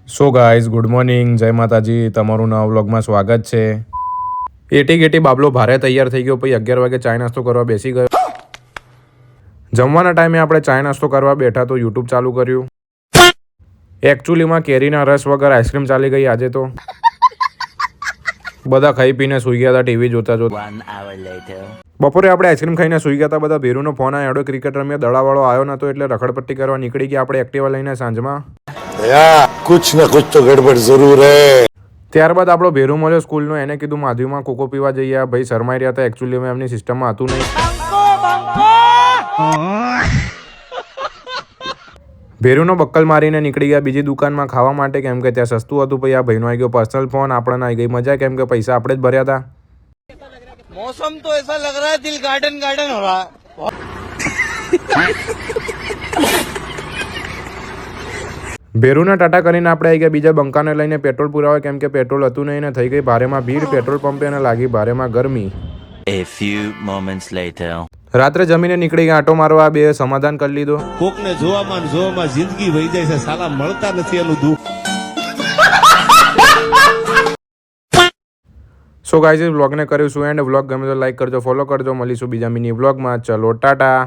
So guys good morning, જય માતાજી. તમારું નવા વ્લોગમાં સ્વાગત છે. એટી ગેટી બાબલો ભારે તૈયાર થઈ ગયો. પછી 11 વાગે ચાય નાસ્તો કરવા બેસી ગયો. જમવાના ટાઈમે આપણે ચાય નાસ્તો કરવા બેઠા તો યુટ્યુબ ચાલુ કર્યું. એકચ્યુઅલીમાં કેરીના રસ વગર આઈસ્ક્રીમ ચાલી ગઈ આજે તો. બધા ખાઈ પીને સૂઈ ગયા હતા ટીવી જોતા જોતા. બપોરે આપણે આઈસ્ક્રીમ ખાઈને સૂઈ ગયા હતા બધા. ભેરુનો ફોન આવ્યો, એડો ક્રિકેટ રમ્યો, દડાવાળો આવ્યો નતો એટલે રખડપટ્ટી કરવા નીકળી ગયા આપણે એક્ટિવા લઈને સાંજમાં. कुछ न कुछ तो गड़बड़ जरूर है. ત્યારબાદ આપણો ભેરુ મળ્યો સ્કૂલનો. એને કીધું માધ્યુમાં કોકો પીવા જઈએ. ભાઈ શરમાઈ રહ્યા હતા. એકચ્યુઅલી એમની સિસ્ટમમાં હતું નહીં. ભેરુનો બક્કલ મારીને નીકળી ગયા બીજી દુકાનમાં ખાવા માટે, કેમ કે ત્યાં સસ્તું હતું. પછી આ ભાઈનો આવી ગયો પર્સનલ ફોન. આપણને આવી ગઈ મજા, કેમ કે પૈસા આપણે જ ભર્યા હતા. मौसम तो ऐसा लग रहा है दिल गार्डन गार्डन हो रहा है. ભેરુના ટાટા કરીને આપણે આવી ગયા બીજા બંકાને લઈને પેટ્રોલ પુરાવા, કેમ કે પેટ્રોલ હતું નહીં ને થઈ ગઈ ભારેમાં ભીડ પેટ્રોલ પંપે અને લાગી ભારેમાં ગરમી. A few moments later. રાત્રે જમીને નીકળી ગયા આટો મારવા. બે સમાધાન કરી લીધો. કોકને જોવામાં જિંદગી વહી જાય છે, સાલા મળતા નથી એનું દુઃખ. સો ગાઈઝ વ્લોગને કરીશું એન્ડ. વ્લોગ ગમે તો લાઈક કરજો, ફોલો કરજો. મળીશું બીજા મિની વ્લોગમાં. ચલો ટાટા.